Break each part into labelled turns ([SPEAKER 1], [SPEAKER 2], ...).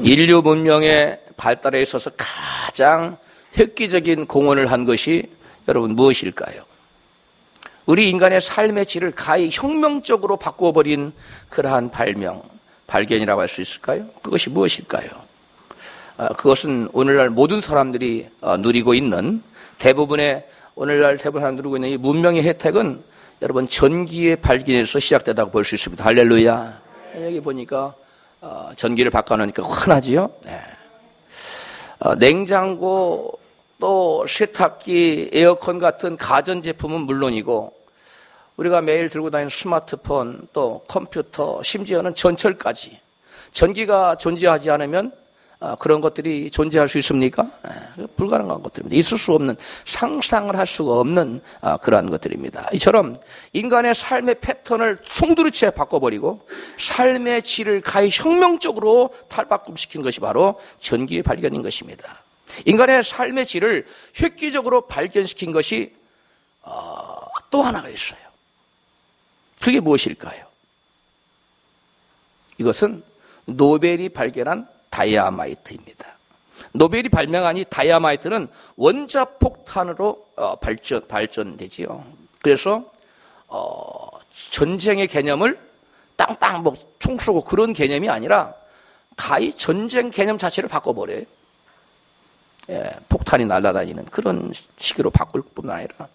[SPEAKER 1] 인류 문명의 발달에 있어서 가장 획기적인 공헌을 한 것이 여러분 무엇일까요? 우리 인간의 삶의 질을 가히 혁명적으로 바꾸어버린 그러한 발견이라고 할 수 있을까요? 그것이 무엇일까요? 그것은 오늘날 모든 사람들이 누리고 있는 오늘날 대부분 사람들이 누리고 있는 이 문명의 혜택은 여러분 전기의 발견에서 시작되다고 볼 수 있습니다. 할렐루야. 여기 보니까 전기를 바꿔놓으니까 흔하지요. 네. 냉장고 또 세탁기, 에어컨 같은 가전제품은 물론이고 우리가 매일 들고 다니는 스마트폰 또 컴퓨터 심지어는 전철까지 전기가 존재하지 않으면 그런 것들이 존재할 수 있습니까? 불가능한 것들입니다. 있을 수 없는, 상상을 할 수가 없는 그러한 것들입니다. 이처럼 인간의 삶의 패턴을 송두리째 바꿔버리고 삶의 질을 가히 혁명적으로 탈바꿈시킨 것이 바로 전기의 발견인 것입니다. 인간의 삶의 질을 획기적으로 발견시킨 것이 또 하나가 있어요. 그게 무엇일까요? 이것은 노벨이 발견한 다이아마이트입니다. 노벨이 발명한 이 다이아마이트는 원자폭탄으로 발전되지요. 그래서 전쟁의 개념을 땅땅 총 쏘고 그런 개념이 아니라 가히 전쟁 개념 자체를 바꿔버려요. 폭탄이 날아다니는 그런 식으로 바꿀 뿐만 아니라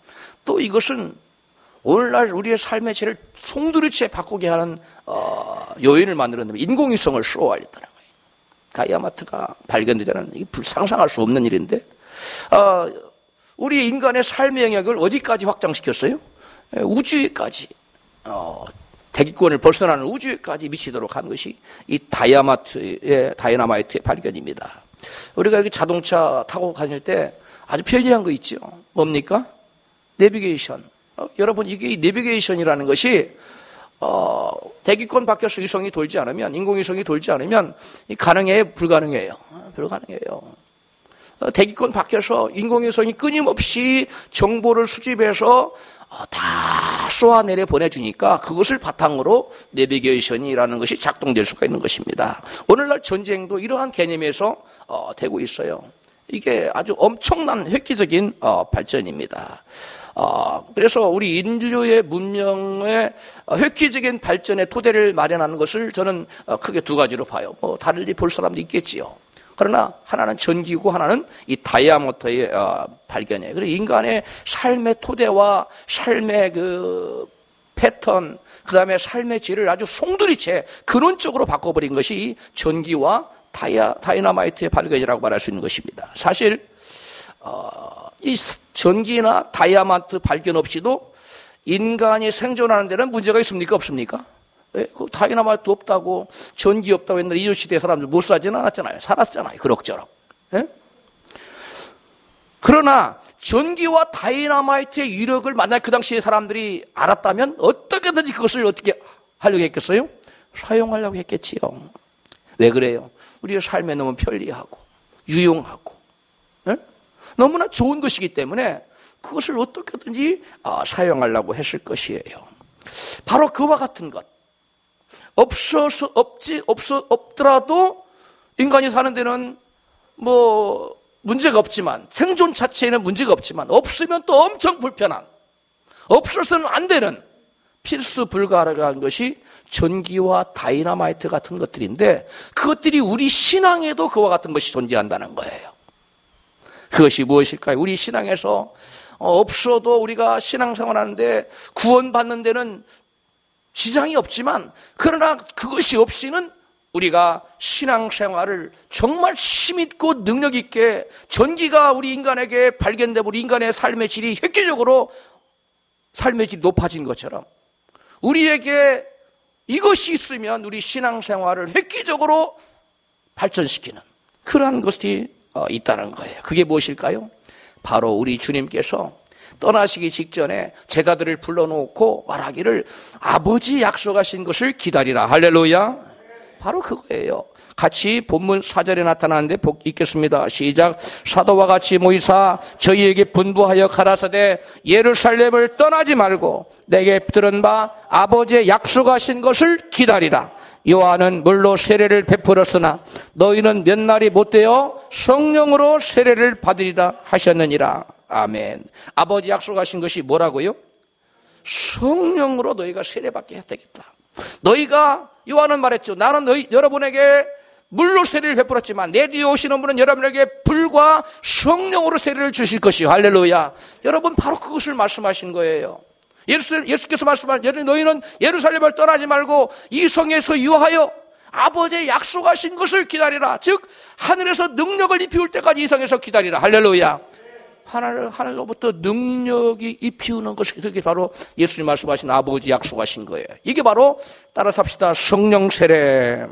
[SPEAKER 1] 또 이것은 오늘날 우리의 삶의 질을 송두리째 바꾸게 하는 요인을 만들었는데 인공위성을 쏘아냈다는 거예요. 다이아마이트가 발견되자는 이게 상상할 수 없는 일인데 우리 인간의 삶의 영역을 어디까지 확장시켰어요? 우주에까지 대기권을 벗어나는 우주에까지 미치도록 한 것이 이 다이아마이트의 발견입니다. 우리가 이렇게 자동차 타고 다닐 때 아주 편리한 거 있죠. 뭡니까? 내비게이션. 여러분 이게 이 내비게이션이라는 것이 대기권 밖에서 위성이 돌지 않으면 인공위성이 돌지 않으면 가능해요? 불가능해요? 불가능해요. 대기권 밖에서 인공위성이 끊임없이 정보를 수집해서 다 쏘아내려 보내주니까 그것을 바탕으로 내비게이션이라는 것이 작동될 수가 있는 것입니다. 오늘날 전쟁도 이러한 개념에서 되고 있어요. 이게 아주 엄청난 획기적인 발전입니다. 그래서 우리 인류의 문명의 획기적인 발전의 토대를 마련하는 것을 저는 크게 두 가지로 봐요. 달리 볼 사람도 있겠지요. 그러나 하나는 전기고 하나는 이 다이아마이트의 발견이에요. 그래서 인간의 삶의 토대와 삶의 그 패턴, 그 다음에 삶의 질을 아주 송두리째 근원적으로 바꿔버린 것이 이 전기와 다이나마이트의 발견이라고 말할 수 있는 것입니다. 사실 이 전기나 다이아마이트 발견 없이도 인간이 생존하는 데는 문제가 있습니까? 없습니까? 그 다이나마이트 없다고 전기 없다고 옛날에 이웃시대 사람들 못 살지는 않았잖아요. 살았잖아요. 그럭저럭. 그러나 전기와 다이나마이트의 위력을 만약 그 당시에 사람들이 알았다면 어떻게든지 그것을 어떻게 하려고 했겠어요? 사용하려고 했겠지요. 왜 그래요? 우리의 삶에 너무 편리하고 유용하고 너무나 좋은 것이기 때문에 그것을 어떻게든지 사용하려고 했을 것이에요. 바로 그와 같은 것. 없더라도 인간이 사는 데는 문제가 없지만, 생존 자체에는 문제가 없지만, 없으면 또 엄청 불편한, 없어서는 안 되는 필수 불가한 것이 전기와 다이나마이트 같은 것들인데, 그것들이 우리 신앙에도 그와 같은 것이 존재한다는 거예요. 그것이 무엇일까요? 우리 신앙에서 없어도 우리가 신앙생활하는데 구원받는 데는 지장이 없지만, 그러나 그것이 없이는 우리가 신앙생활을 정말 힘있고 능력있게 전기가 우리 인간에게 발견되고 우리 인간의 삶의 질이 획기적으로 삶의 질이 높아진 것처럼 우리에게 이것이 있으면 우리 신앙생활을 획기적으로 발전시키는 그러한 것이 있다는 거예요. 그게 무엇일까요? 바로 우리 주님께서 떠나시기 직전에 제자들을 불러놓고 말하기를 아버지 약속하신 것을 기다리라. 할렐루야. 바로 그거예요. 같이 본문 4절에 나타나는데 읽겠습니다. 시작. 사도와 같이 모이사 저희에게 분부하여 가라사대 예루살렘을 떠나지 말고 내게 들은 바 아버지의 약속하신 것을 기다리라. 요한은 물로 세례를 베풀었으나 너희는 몇 날이 못되어 성령으로 세례를 받으리라 하셨느니라. 아멘. 아버지 약속하신 것이 뭐라고요? 성령으로 너희가 세례받게 해야 되겠다. 너희가, 요한은 말했죠. 나는 여러분에게 물로 세례를 베풀었지만 내 뒤에 오시는 분은 여러분에게 불과 성령으로 세례를 주실 것이요. 할렐루야. 여러분, 바로 그것을 말씀하신 거예요. 예수께서 말씀하신, 너희는 예루살렘을 떠나지 말고 이 성에서 유하여 아버지의 약속하신 것을 기다리라. 즉 하늘에서 능력을 입히울 때까지 이 성에서 기다리라. 할렐루야. 하늘로부터 능력이 입히우는 것이, 그게 바로 예수님 말씀하신 아버지 약속하신 거예요. 이게 바로, 따라서 합시다, 성령 세례.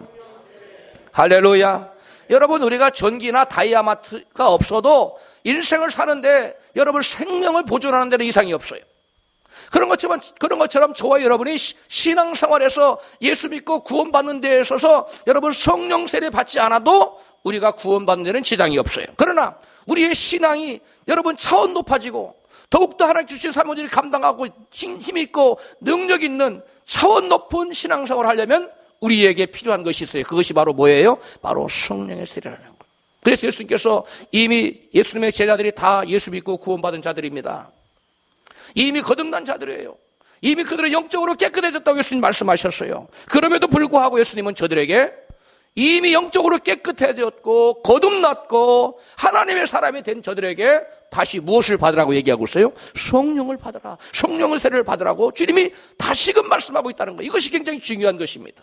[SPEAKER 1] 할렐루야. 여러분, 우리가 전기나 다이아마트가 없어도 인생을 사는데 여러분 생명을 보존하는 데는 이상이 없어요. 그런 것처럼 저와 여러분이 신앙생활에서 예수 믿고 구원받는 데에 있어서 여러분 성령 세례 받지 않아도 우리가 구원받는 데는 지장이 없어요. 그러나 우리의 신앙이 여러분 차원 높아지고 더욱더 하나님 주신 사모들이 감당하고 힘 있고 능력 있는 차원 높은 신앙생활을 하려면 우리에게 필요한 것이 있어요. 그것이 바로 뭐예요? 바로 성령의 세례라는 거예요. 그래서 예수님께서 이미 예수님의 제자들이 다 예수 믿고 구원받은 자들입니다. 이미 거듭난 자들이에요. 이미 그들은 영적으로 깨끗해졌다고 예수님 말씀하셨어요. 그럼에도 불구하고 예수님은 저들에게 이미 영적으로 깨끗해졌고 거듭났고 하나님의 사람이 된 저들에게 다시 무엇을 받으라고 얘기하고 있어요? 성령을 받으라. 성령의 세례를 받으라고 주님이 다시금 말씀하고 있다는 거예요. 이것이 굉장히 중요한 것입니다.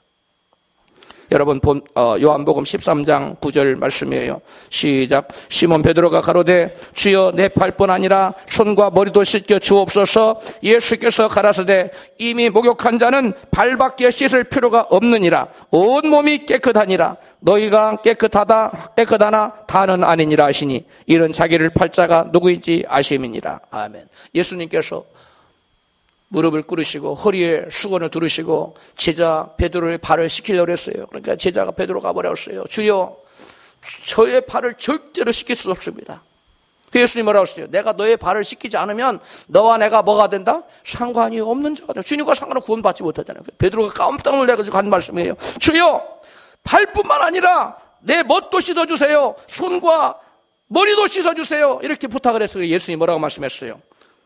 [SPEAKER 1] 여러분 요한복음 13장 9절 말씀이에요. 시작. 시몬 베드로가 가로되 주여 내 팔뿐 아니라 손과 머리도 씻겨 주옵소서. 예수께서 가라사대 이미 목욕한 자는 발밖에 씻을 필요가 없느니라. 온 몸이 깨끗하니라. 너희가 깨끗하나 다는 아니니라 하시니 이런 자기를 팔 자가 누구인지 아심이니라. 아멘. 예수님께서 무릎을 꿇으시고 허리에 수건을 두르시고 제자 베드로의 발을 씻기려고 했어요. 그러니까 제자가 베드로가 뭐라고 주여 저의 발을 절대로 씻길 수 없습니다. 그 예수님이 뭐라고 했어요? 내가 너의 발을 씻기지 않으면 너와 내가 뭐가 된다? 상관이 없는 자가 된다. 주님과 상관은 구원받지 못하잖아요. 베드로가 깜짝 놀라가지고 한 말씀이에요. 주여 발뿐만 아니라 내 멋도 씻어주세요. 손과 머리도 씻어주세요. 이렇게 부탁을 했어요. 예수님이 뭐라고 말씀했어요?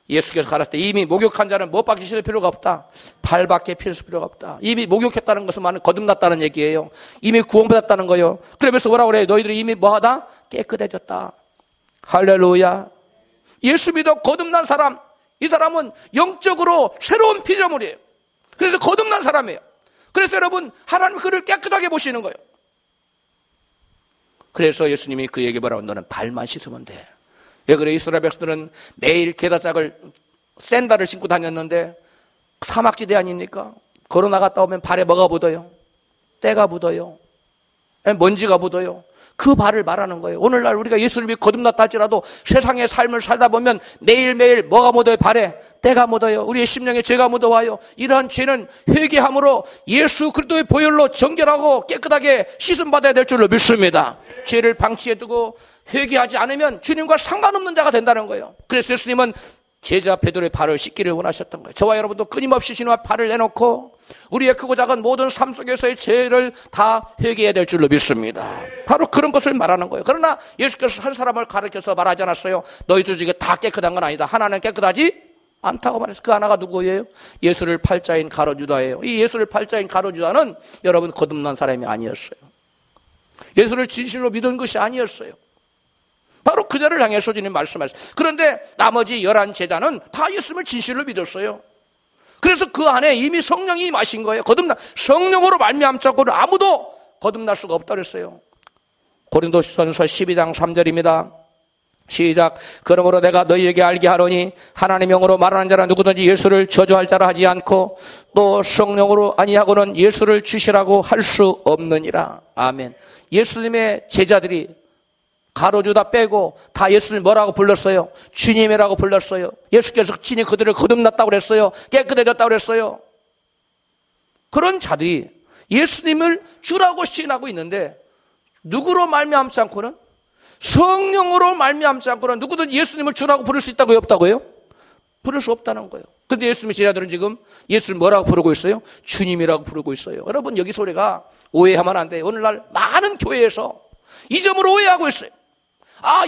[SPEAKER 1] 예수께서 가라사대 이미 목욕한 자는 무엇밖에 씻을 필요가 없다. 발밖에 씻을 필요가 없다. 이미 목욕했다는 것은 거듭났다는 얘기예요. 이미 구원받았다는 거예요. 그러면서 뭐라고 그래요? 너희들이 이미 뭐하다? 깨끗해졌다. 할렐루야. 예수 믿어 거듭난 사람, 이 사람은 영적으로 새로운 피조물이에요. 그래서 거듭난 사람이에요. 그래서 여러분 하나님 그를 깨끗하게 보시는 거예요. 그래서 예수님이 그에게 뭐라고 너는 발만 씻으면 돼. 왜 그래? 이스라엘 백성들은 매일 게다짝을 샌들을 신고 다녔는데 사막지대 아닙니까? 걸어 나갔다 오면 발에 뭐가 묻어요? 때가 묻어요. 먼지가 묻어요. 그 발을 말하는 거예요. 오늘날 우리가 예수를 믿고 거듭났다 할지라도 세상의 삶을 살다 보면 매일매일 뭐가 묻어요? 발에 때가 묻어요. 우리의 심령에 죄가 묻어와요. 이러한 죄는 회개함으로 예수 그리스도의 보혈로 정결하고 깨끗하게 씻음받아야 될 줄로 믿습니다. 죄를 방치해두고 회개하지 않으면 주님과 상관없는 자가 된다는 거예요. 그래서 예수님은 제자 베드로의 발을 씻기를 원하셨던 거예요. 저와 여러분도 끊임없이 주님과 발을 내놓고 우리의 크고 작은 모든 삶 속에서의 죄를 다 회개해야 될 줄로 믿습니다. 바로 그런 것을 말하는 거예요. 그러나 예수께서 한 사람을 가르쳐서 말하지 않았어요. 너희들 중에 다 깨끗한 건 아니다. 하나는 깨끗하지 않다고 말했어요. 그 하나가 누구예요? 예수를 팔자인 가룟유다예요. 이 예수를 팔자인 가룟유다는 여러분 거듭난 사람이 아니었어요. 예수를 진실로 믿은 것이 아니었어요. 바로 그 자를 향해서 주님 말씀하셨어요. 그런데 나머지 11 제자는 다 예수님을 진실로 믿었어요. 그래서 그 안에 이미 성령이 임하신 거예요. 성령으로 말미암자고는 아무도 거듭날 수가 없다고 했어요. 고린도전서 12장 3절입니다. 시작. 그러므로 내가 너희에게 알게 하노니 하나님의 영으로 말하는 자는 누구든지 예수를 저주할 자라 하지 않고 또 성령으로 아니하고는 예수를 주시라고 할 수 없느니라. 아멘. 예수님의 제자들이 가로주다 빼고 다 예수님 뭐라고 불렀어요? 주님이라고 불렀어요. 예수께서 친히 그들을 거듭났다고 그랬어요. 깨끗해졌다고 그랬어요. 그런 자들이 예수님을 주라고 시인하고 있는데 누구로 말미암지 않고는? 성령으로 말미암지 않고는 누구든 예수님을 주라고 부를 수 있다고요? 없다고요? 부를 수 없다는 거예요. 근데 예수님의 제자들은 지금 예수를 뭐라고 부르고 있어요? 주님이라고 부르고 있어요. 여러분, 여기 소리가 오해하면 안 돼요. 오늘날 많은 교회에서 이 점을 오해하고 있어요.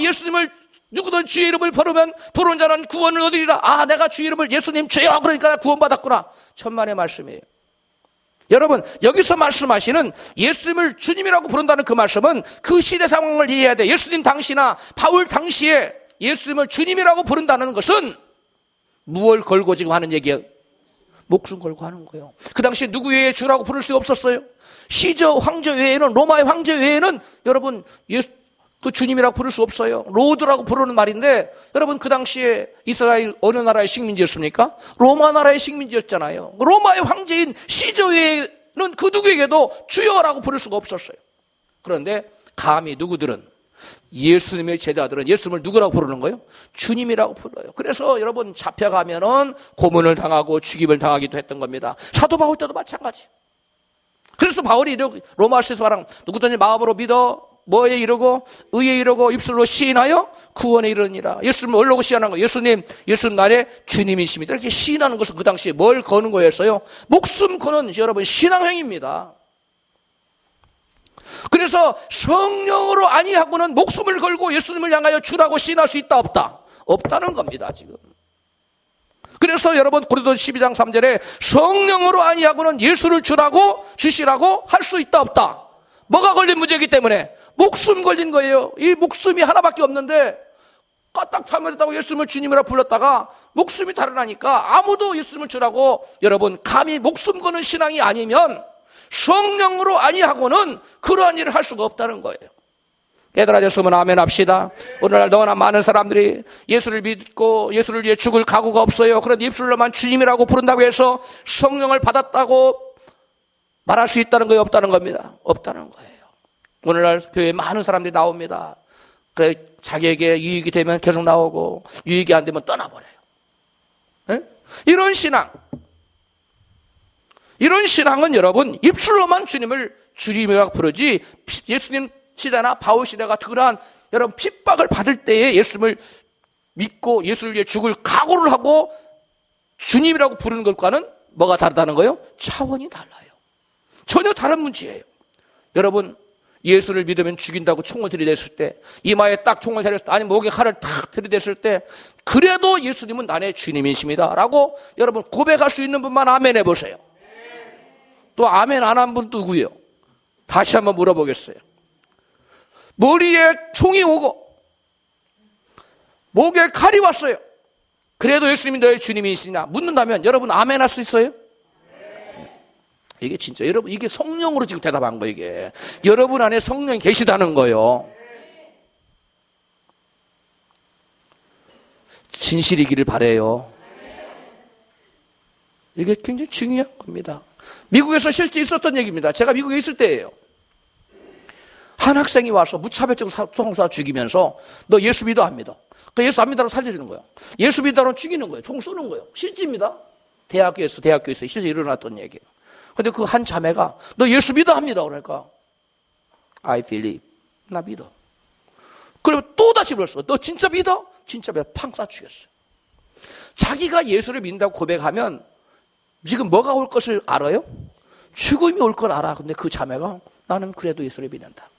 [SPEAKER 1] 예수님을 누구든 주의 이름을 부르면 부르는 자는 구원을 얻으리라. 내가 주의 이름을 예수님 주여 그러니까 구원받았구나. 천만의 말씀이에요. 여러분, 여기서 말씀하시는 예수님을 주님이라고 부른다는 그 말씀은 그 시대 상황을 이해해야 돼. 예수님 당시나 바울 당시에 예수님을 주님이라고 부른다는 것은 무엇을 걸고 지금 하는 얘기예요? 목숨 걸고 하는 거예요. 그 당시에 누구 외에 주라고 부를 수 없었어요. 시저 황제 외에는, 로마의 황제 외에는 여러분 그 주님이라고 부를 수 없어요. 로드라고 부르는 말인데, 여러분 그 당시에 이스라엘 어느 나라의 식민지였습니까? 로마 나라의 식민지였잖아요. 로마의 황제인 시저 외에는 그 누구에게도 주여라고 부를 수가 없었어요. 그런데 감히 누구들은, 예수님의 제자들은 예수님을 누구라고 부르는 거예요? 주님이라고 불러요. 그래서 여러분 잡혀가면은 고문을 당하고 죽임을 당하기도 했던 겁니다. 사도 바울 때도 마찬가지. 그래서 바울이 로마서에서 말하는 누구든지 마음으로 믿어 뭐에 이르고 의에 이르고 입술로 시인하여 구원에 이르니라. 예수님을 얼르고 시인하는 거예요. 예수님 나의 주님이십니다. 이렇게 시인하는 것은 그 당시에 뭘 거는 거였어요? 목숨 거는 여러분 신앙행위입니다. 그래서 성령으로 아니하고는 목숨을 걸고 예수님을 향하여 주라고 시인할 수 있다 없다? 없다는 겁니다 지금. 그래서 여러분 고린도서 12장 3절에 성령으로 아니하고는 예수를 주시라고 할 수 있다 없다? 뭐가 걸린 문제이기 때문에? 목숨 걸린 거예요. 이 목숨이 하나밖에 없는데 까딱 잘못했다고 예수님을 주님이라 불렀다가 목숨이 달아나니까 아무도 예수님을 주라고 여러분 감히 목숨 거는 신앙이 아니면 성령으로 아니하고는 그러한 일을 할 수가 없다는 거예요. 얘들아, 됐으면 아멘 합시다. 오늘날 너무나 많은 사람들이 예수를 믿고 예수를 위해 죽을 각오가 없어요. 그런데 입술로만 주님이라고 부른다고 해서 성령을 받았다고 말할 수 있다는 거예요? 없다는 겁니다. 없다는 거예요. 오늘날 교회에 많은 사람들이 나옵니다. 그래 자기에게 유익이 되면 계속 나오고 유익이 안 되면 떠나버려요. 에? 이런 신앙은 여러분 입술로만 주님을 주님이라고 부르지, 예수님 시대나 바울 시대가 그러한 여러분 핍박을 받을 때에 예수님을 믿고 예수를 위해 죽을 각오를 하고 주님이라고 부르는 것과는 뭐가 다르다는 거예요? 차원이 달라요. 전혀 다른 문제예요. 여러분, 예수를 믿으면 죽인다고 총을 들이댔을 때, 이마에 딱 총을 들였을 때, 아니 목에 칼을 탁 들이댔을 때, 그래도 예수님은 나의 주님이십니다 라고 여러분 고백할 수 있는 분만 아멘 해보세요. 또 아멘 안 한 분 누구예요? 다시 한번 물어보겠어요. 머리에 총이 오고 목에 칼이 왔어요. 그래도 예수님이 너의 주님이시냐 묻는다면 여러분 아멘 할 수 있어요? 이게 진짜 여러분 이게 성령으로 지금 대답한 거예요. 이게 여러분 안에 성령이 계시다는 거예요. 진실이기를 바라요. 이게 굉장히 중요한 겁니다. 미국에서 실제 있었던 얘기입니다. 제가 미국에 있을 때예요. 한 학생이 와서 무차별적으로 총쏴 죽이면서 너 예수 믿어 안 믿어? 그 예수 안 믿어로 살려주는 거예요. 예수 믿어로 죽이는 거예요. 총 쏘는 거예요. 실제입니다. 대학교에서 실제 일어났던 얘기예요. 근데 그 한 자매가 너 예수 믿어 안 믿어? 그러니까 I believe. 나 믿어. 그리고 또 다시 불렀어. 너 진짜 믿어? 진짜 믿어. 팡 쏴 죽였어요. 자기가 예수를 믿는다고 고백하면 지금 뭐가 올 것을 알아요? 죽음이 올 걸 알아. 근데 그 자매가 나는 그래도 예수를 믿는다.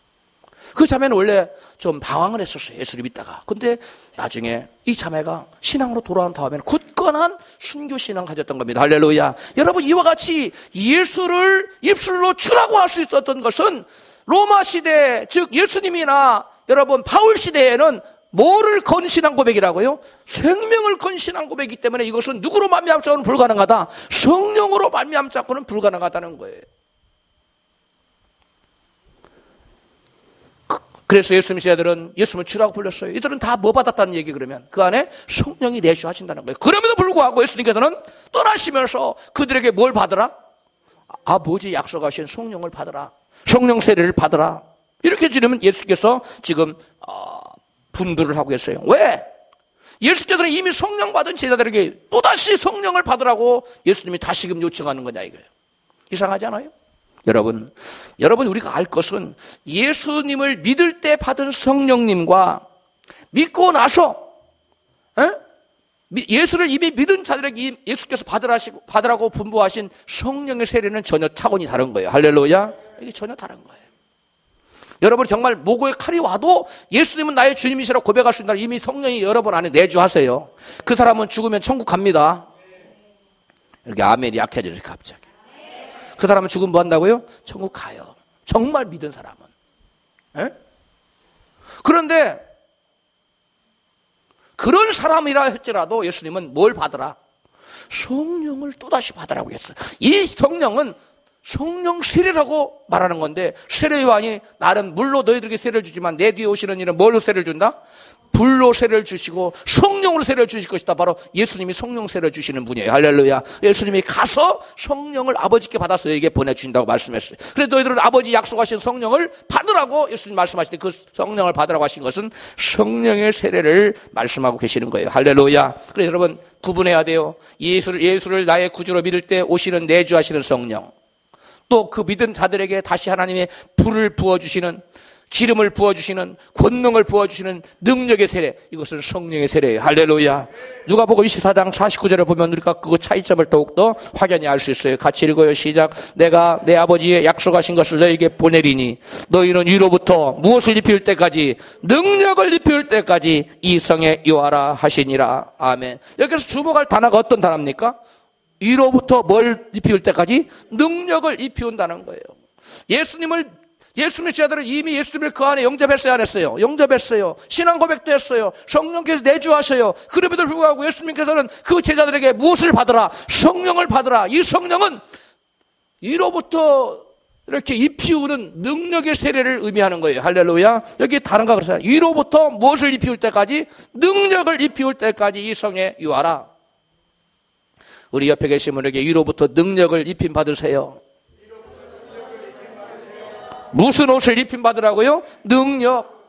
[SPEAKER 1] 그 자매는 원래 좀 방황을 했었어요. 예수를 믿다가. 근데 나중에 이 자매가 신앙으로 돌아온 다음에는 굳건한 순교 신앙을 가졌던 겁니다. 할렐루야. 여러분 이와 같이 예수를 입술로 주라고 할 수 있었던 것은 로마 시대, 즉 예수님이나 여러분 바울 시대에는 뭐를 건 신앙 고백이라고요? 생명을 건 신앙 고백이기 때문에 이것은 누구로 말미암자고는 불가능하다. 성령으로 말미암자고는 불가능하다는 거예요. 그래서 예수님의 제자들은 예수님을 주라고 불렀어요. 이들은 다 뭐 받았다는 얘기 그러면 그 안에 성령이 내주하신다는 거예요. 그럼에도 불구하고 예수님께서는 떠나시면서 그들에게 뭘 받으라? 아버지 약속하신 성령을 받으라. 성령 세례를 받으라. 이렇게 지르면 예수께서 지금 분들을 하고 계세요. 왜? 예수께서는 이미 성령 받은 제자들에게 또다시 성령을 받으라고 예수님이 다시금 요청하는 거냐 이거예요. 이상하지 않아요? 여러분 우리가 알 것은 예수님을 믿을 때 받은 성령님과 믿고 나서 예수를 이미 믿은 자들에게 예수께서 받으라고 분부하신 성령의 세례는 전혀 차원이 다른 거예요. 할렐루야. 이게 전혀 다른 거예요. 여러분 정말 목에 칼이 와도 예수님은 나의 주님이시라고 고백할 수 있는 날 이미 성령이 여러분 안에 내주하세요. 그 사람은 죽으면 천국 갑니다. 이렇게 아멘이 약해져서 갑자기. 그 사람은 죽으면 뭐 한다고요? 천국 가요. 정말 믿은 사람은. 에? 그런데 그런 사람이라 할지라도 예수님은 뭘 받으라? 성령을 또다시 받으라고 했어요. 이 성령은 성령 세례라고 말하는 건데, 세례 요한이 나는 물로 너희들에게 세례를 주지만 내 뒤에 오시는 이는 뭘로 세례를 준다? 불로 세례를 주시고 성령으로 세례를 주실 것이다. 바로 예수님이 성령 세례를 주시는 분이에요. 할렐루야. 예수님이 가서 성령을 아버지께 받아서 너에게 보내주신다고 말씀했어요. 그래서 너희들은 아버지 약속하신 성령을 받으라고 예수님 말씀하실 때 그 성령을 받으라고 하신 것은 성령의 세례를 말씀하고 계시는 거예요. 할렐루야. 그래서 여러분 구분해야 돼요. 예수를 나의 구주로 믿을 때 오시는 내주하시는 성령, 또 그 믿은 자들에게 다시 하나님의 불을 부어주시는, 기름을 부어주시는, 권능을 부어주시는 능력의 세례, 이것은 성령의 세례예요. 할렐루야. 누가복음 24장 49절을 보면 우리가 그 차이점을 더욱더 확연히 알 수 있어요. 같이 읽어요. 시작. 내가 내 아버지의 약속하신 것을 너에게 보내리니 너희는 위로부터 무엇을 입힐 때까지, 능력을 입힐 때까지 이 성에 유하라 하시니라. 아멘. 여기서 주목할 단어가 어떤 단어입니까? 위로부터 뭘 입힐 때까지? 능력을 입히운다는 거예요. 예수님의 제자들은 이미 예수님을 그 안에 영접했어요, 안 했어요? 영접했어요. 신앙 고백도 했어요. 성령께서 내주하셔요. 그럼에도 불구하고 예수님께서는 그 제자들에게 무엇을 받으라? 성령을 받으라. 이 성령은 위로부터 이렇게 입히우는 능력의 세례를 의미하는 거예요. 할렐루야. 여기 다른가 그랬어요. 위로부터 무엇을 입히울 때까지? 능력을 입히울 때까지 이 성에 유하라. 우리 옆에 계신 분에게 위로부터 능력을 입힘 받으세요. 무슨 옷을 입힘 받으라고요? 능력.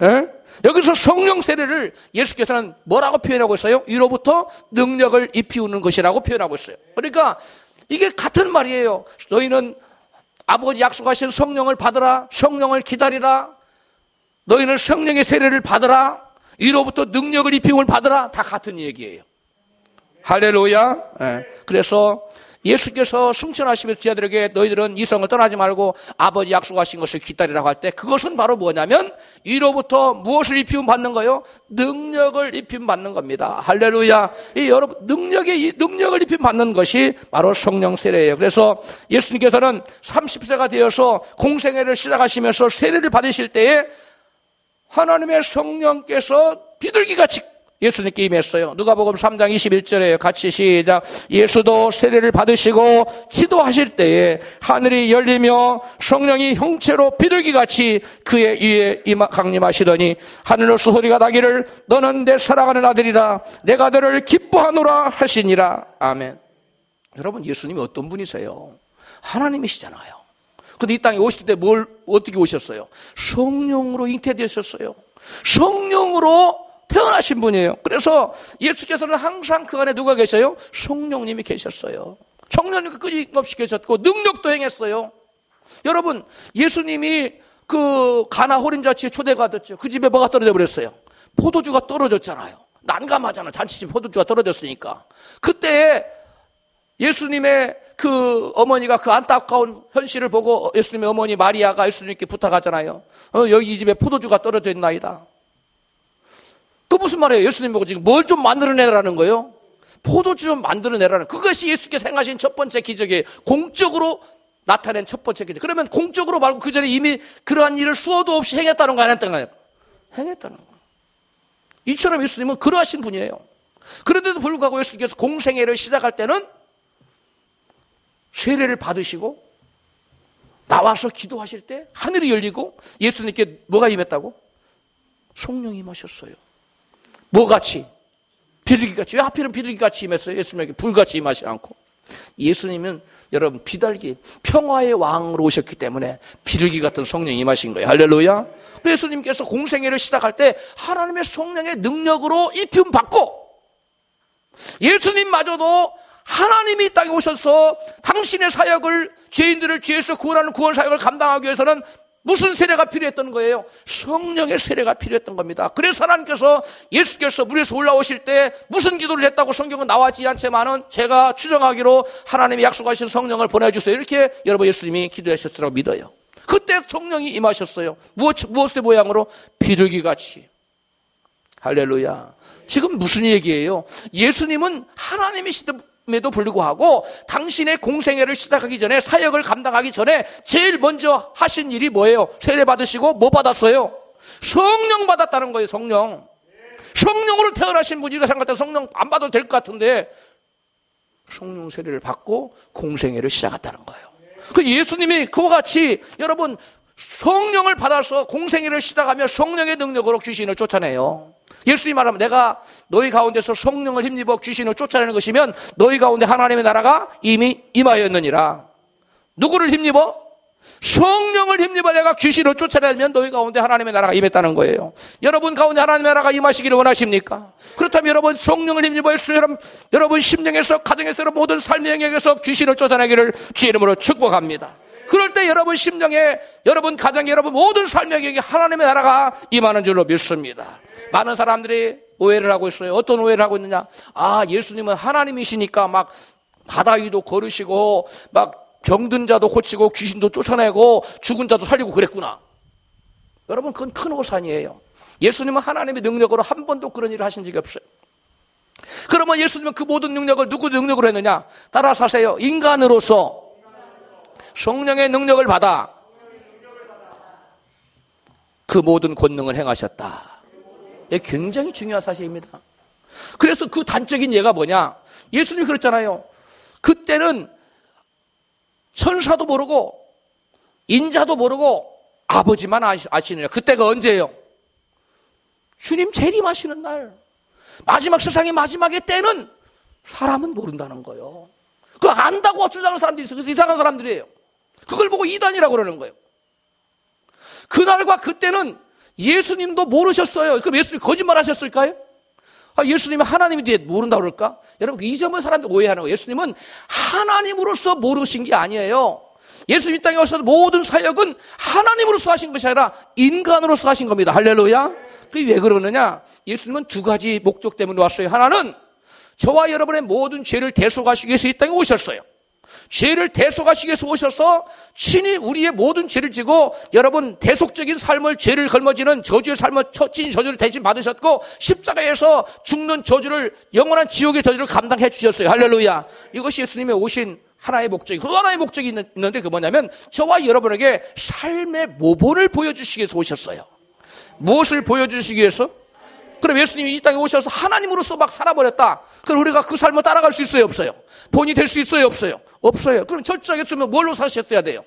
[SPEAKER 1] 에? 여기서 성령 세례를 예수께서는 뭐라고 표현하고 있어요? 위로부터 능력을 입히우는 것이라고 표현하고 있어요. 그러니까 이게 같은 말이에요. 너희는 아버지 약속하신 성령을 받으라. 성령을 기다리라. 너희는 성령의 세례를 받으라. 위로부터 능력을 입힘을 받으라. 다 같은 얘기예요. 할렐루야. 네. 그래서 예수께서 승천하시면서 제자들에게 너희들은 이 성을 떠나지 말고 아버지 약속하신 것을 기다리라고 할 때 그것은 바로 뭐냐면 위로부터 무엇을 입힘 받는 거요? 능력을 입힘 받는 겁니다. 할렐루야. 여러분 능력을 입힘 받는 것이 바로 성령 세례예요. 그래서 예수님께서는 30세가 되어서 공생애를 시작하시면서 세례를 받으실 때에 하나님의 성령께서 비둘기같이 예수님께 임했어요. 누가복음 3장 21절에 같이 시작. 예수도 세례를 받으시고 기도하실 때에 하늘이 열리며 성령이 형체로 비둘기같이 그의 위에 강림하시더니 하늘로서 소리가 나기를 너는 내 사랑하는 아들이라 내가 너를 기뻐하노라 하시니라. 아멘. 여러분 예수님이 어떤 분이세요? 하나님이시잖아요. 근데 이 땅에 오실 때 어떻게 오셨어요? 성령으로 잉태되셨어요. 성령으로 태어나신 분이에요. 그래서 예수께서는 항상 그 안에 누가 계셔요? 성령님이 계셨어요. 성령님이 끊임없이 계셨고 능력도 행했어요. 여러분 예수님이 그 가나 호림잔치에 초대가 됐죠. 그 집에 뭐가 떨어져 버렸어요? 포도주가 떨어졌잖아요. 난감하잖아요. 잔치집 포도주가 떨어졌으니까. 그때 예수님의 그 어머니가 그 안타까운 현실을 보고 예수님의 어머니 마리아가 예수님께 부탁하잖아요. 여기 이 집에 포도주가 떨어져 있나이다. 그 무슨 말이에요? 예수님 보고 지금 뭘 좀 만들어내라는 거예요? 포도주 좀 만들어내라는, 그것이 예수께서 행하신 첫 번째 기적이에요. 공적으로 나타낸 첫 번째 기적. 그러면 공적으로 말고 그 전에 이미 그러한 일을 수어도 없이 행했다는 거 안 했다는 거예요? 행했다는 거. 이처럼 예수님은 그러하신 분이에요. 그런데도 불구하고 예수님께서 공생애를 시작할 때는 세례를 받으시고 나와서 기도하실 때 하늘이 열리고 예수님께 뭐가 임했다고? 성령이 임하셨어요. 뭐같이? 비둘기같이. 왜 하필은 비둘기같이 임했어요? 예수님에게 불같이 임하지 않고. 예수님은 여러분 비둘기, 평화의 왕으로 오셨기 때문에 비둘기 같은 성령이 임하신 거예요. 할렐루야. 예수님께서 공생애를 시작할 때 하나님의 성령의 능력으로 입힘 받고, 예수님마저도 하나님이 이 땅에 오셔서 당신의 사역을, 죄인들을 죄에서 구원하는 구원 사역을 감당하기 위해서는 무슨 세례가 필요했던 거예요? 성령의 세례가 필요했던 겁니다. 그래서 하나님께서 예수께서 물에서 올라오실 때 무슨 기도를 했다고 성경은 나와있지 않지만은 제가 추정하기로 하나님이 약속하신 성령을 보내주세요. 이렇게 여러분 예수님이 기도하셨으라고 믿어요. 그때 성령이 임하셨어요. 무엇의 모양으로? 비둘기같이. 할렐루야. 지금 무슨 얘기예요? 예수님은 하나님이시음에도 불구하고 당신의 공생애를 시작하기 전에, 사역을 감당하기 전에 제일 먼저 하신 일이 뭐예요? 세례 받으시고 뭐 받았어요? 성령 받았다는 거예요. 성령. 성령으로 태어나신 분이라 생각할 때 성령 안 받아도 될 것 같은데 성령 세례를 받고 공생애를 시작했다는 거예요. 그 예수님이 그와 같이 여러분 성령을 받아서 공생애를 시작하며 성령의 능력으로 귀신을 쫓아내요. 예수님 말하면 내가 너희 가운데서 성령을 힘입어 귀신을 쫓아내는 것이면 너희 가운데 하나님의 나라가 이미 임하였느니라. 누구를 힘입어? 성령을 힘입어 내가 귀신을 쫓아내면 너희 가운데 하나님의 나라가 임했다는 거예요. 여러분 가운데 하나님의 나라가 임하시기를 원하십니까? 그렇다면 여러분 성령을 힘입어 여러분 심령에서, 가정에서, 모든 삶의 영역에서 귀신을 쫓아내기를 주의 이름으로 축복합니다. 그럴 때 여러분 심령에, 여러분 가정에, 여러분 모든 삶의 영역에 하나님의 나라가 임하는 줄로 믿습니다. 많은 사람들이 오해를 하고 있어요. 어떤 오해를 하고 있느냐? 아, 예수님은 하나님이시니까 막 바다 위도 걸으시고 막 병든 자도 고치고 귀신도 쫓아내고 죽은 자도 살리고 그랬구나. 여러분 그건 큰 오산이에요. 예수님은 하나님의 능력으로 한 번도 그런 일을 하신 적이 없어요. 그러면 예수님은 그 모든 능력을 누구 능력으로 했느냐? 따라서 하세요. 인간으로서 성령의 능력을 받아 그 모든 권능을 행하셨다. 이게 굉장히 중요한 사실입니다. 그래서 그 단적인 예가 뭐냐? 예수님이 그랬잖아요. 그때는 천사도 모르고 인자도 모르고 아버지만 아시느냐. 그때가 언제예요? 주님 재림하시는 날. 마지막 세상의 마지막의 때는 사람은 모른다는 거예요. 그거 안다고 주장하는 사람들이 있어요. 그래서 이상한 사람들이에요. 그걸 보고 이단이라고 그러는 거예요. 그날과 그때는 예수님도 모르셨어요. 그럼 예수님 거짓말 하셨을까요? 예수님이 하나님이 뒤에 모른다고 그럴까? 여러분 이 점을 사람들이 오해하는 거예요. 예수님은 하나님으로서 모르신 게 아니에요. 예수님 이 땅에 오셔서 모든 사역은 하나님으로서 하신 것이 아니라 인간으로서 하신 겁니다. 할렐루야. 그게 왜 그러느냐? 예수님은 두 가지 목적 때문에 왔어요. 하나는 저와 여러분의 모든 죄를 대속하시기 위해서 이 땅에 오셨어요. 죄를 대속하시기 위해서 오셔서 친히 우리의 모든 죄를 지고 여러분 대속적인 삶을, 죄를 걸머지는 저주의 삶을, 찐 저주를 대신 받으셨고 십자가에서 죽는 저주를, 영원한 지옥의 저주를 감당해 주셨어요. 할렐루야. 이것이 예수님의 오신 하나의 목적이, 그 하나의 목적이 있는데 그게 뭐냐면 저와 여러분에게 삶의 모본을 보여주시기 위해서 오셨어요. 무엇을 보여주시기 위해서? 그럼 예수님이 이 땅에 오셔서 하나님으로서 막 살아버렸다. 그럼 우리가 그 삶을 따라갈 수 있어요? 없어요? 본이 될 수 있어요? 없어요? 없어요. 그럼 철저하겠으면 뭘로 사셨어야 돼요?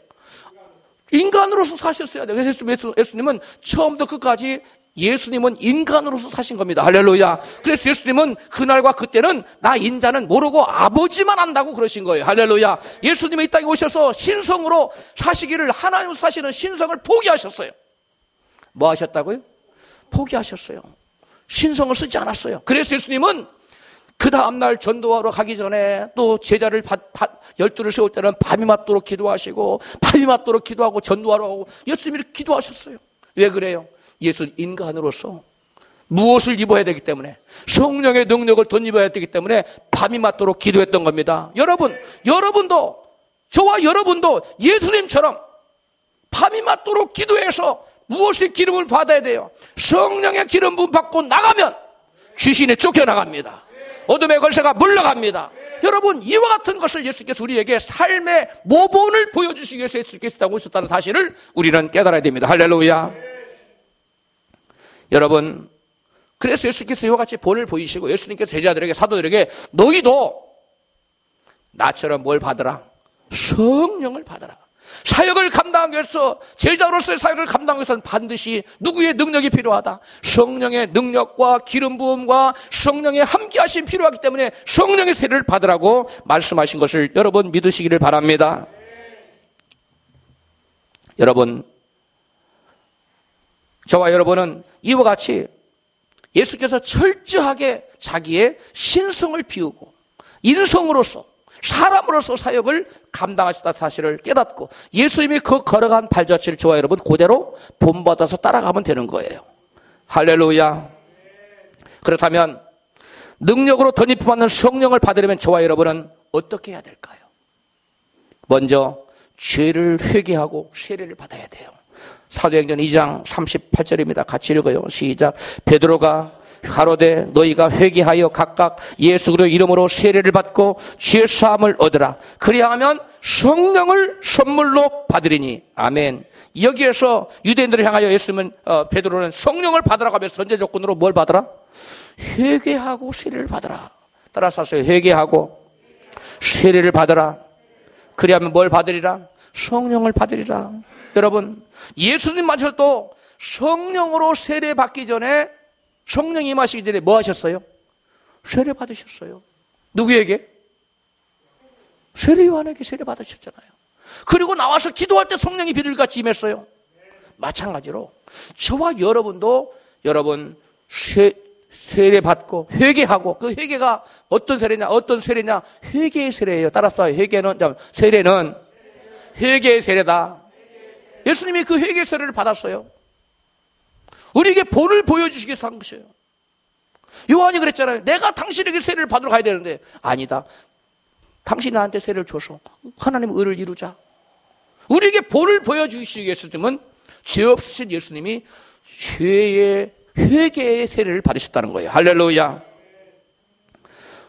[SPEAKER 1] 인간으로서 사셨어야 돼요. 그래서 예수님은 처음부터 끝까지 예수님은 인간으로서 사신 겁니다. 할렐루야. 그래서 예수님은 그날과 그때는 나 인자는 모르고 아버지만 안다고 그러신 거예요. 할렐루야. 예수님이 이 땅에 오셔서 신성으로 사시기를, 하나님으로 사시는 신성을 포기하셨어요. 뭐 하셨다고요? 포기하셨어요. 신성을 쓰지 않았어요. 그래서 예수님은 그 다음날 전도하러 가기 전에 또 제자를 12를 세울 때는 밤이 맞도록 기도하시고 밤이 맞도록 기도하고 전도하러 가고 예수님이 기도하셨어요. 왜 그래요? 예수는 인간으로서 무엇을 입어야 되기 때문에, 성령의 능력을 덧입어야 되기 때문에 밤이 맞도록 기도했던 겁니다. 여러분도 저와 여러분도 예수님처럼 밤이 맞도록 기도해서 무엇이 기름을 받아야 돼요? 성령의 기름 부음 받고 나가면 귀신이 쫓겨나갑니다. 어둠의 걸세가 물러갑니다. 여러분 이와 같은 것을 예수께서 우리에게 삶의 모본을 보여주시기 위해서 예수께서 오셨다는 사실을 우리는 깨달아야 됩니다. 할렐루야. 여러분 그래서 예수께서 이와 같이 본을 보이시고 예수님께서 제자들에게, 사도들에게 너희도 나처럼 뭘 받으라? 성령을 받으라. 사역을 감당하기 위해서, 제자로서의 사역을 감당하기 위해서는 반드시 누구의 능력이 필요하다? 성령의 능력과 기름 부음과 성령의 함께하심 필요하기 때문에 성령의 세례를 받으라고 말씀하신 것을 여러분 믿으시기를 바랍니다. 여러분, 저와 여러분은 이와 같이 예수께서 철저하게 자기의 신성을 비우고 인성으로서 사람으로서 사역을 감당하셨다는 사실을 깨닫고 예수님이 그 걸어간 발자취를 저와 여러분 그대로 본받아서 따라가면 되는 거예요. 할렐루야. 그렇다면 능력으로 덧입혀받는 성령을 받으려면 저와 여러분은 어떻게 해야 될까요? 먼저 죄를 회개하고 세례를 받아야 돼요. 사도행전 2장 38절입니다. 같이 읽어요. 시작. 베드로가 가로되 너희가 회개하여 각각 예수 그리스도의 이름으로 세례를 받고 죄 사함을 얻으라. 그리하면 성령을 선물로 받으리니. 아멘. 여기에서 유대인들을 향하여 예수님은 베드로는 성령을 받으라고 하면서 전제 조건으로 뭘 받으라? 회개하고 세례를 받으라. 따라서 하세요. 회개하고 세례를 받으라. 그리하면 뭘 받으리라? 성령을 받으리라. 여러분, 예수님마저도 성령으로 세례 받기 전에, 성령이 임하시기 전에 뭐 하셨어요? 세례 받으셨어요. 누구에게? 세례 요한에게 세례 받으셨잖아요. 그리고 나와서 기도할 때 성령이 비둘기같이 임했어요. 마찬가지로 저와 여러분도 여러분 세례 받고 회개하고, 그 회개가 어떤 세례냐? 어떤 세례냐? 회개의 세례예요. 따라서 세례는 회개의 세례다. 예수님이 그 회개의 세례를 받았어요. 우리에게 본을 보여주시기 위해서 한 것이에요. 요한이 그랬잖아요. 내가 당신에게 세례를 받으러 가야 되는데, 아니다. 당신이 나한테 세례를 줘서 하나님 의를 이루자. 우리에게 본을 보여주시기 위해서는 죄 없으신 예수님이 죄의 회개의 세례를 받으셨다는 거예요. 할렐루야.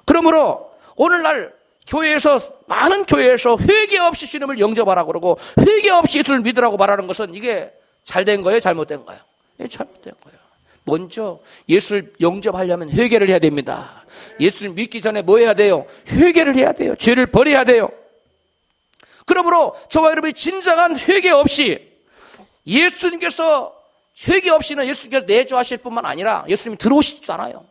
[SPEAKER 1] 그러므로 오늘날 교회에서, 많은 교회에서 회개 없이 주님을 영접하라고 그러고 회개 없이 예수를 믿으라고 말하는 것은 이게 잘된 거예요? 잘못된 거예요? 예, 잘못된 거예요. 먼저 예수를 영접하려면 회개를 해야 됩니다. 예수를 믿기 전에 뭐 해야 돼요? 회개를 해야 돼요. 죄를 버려야 돼요. 그러므로 저와 여러분이 진정한 회개 없이, 예수님께서 회개 없이는 예수님께서 내주하실 뿐만 아니라 예수님이 들어오시지도 않아요.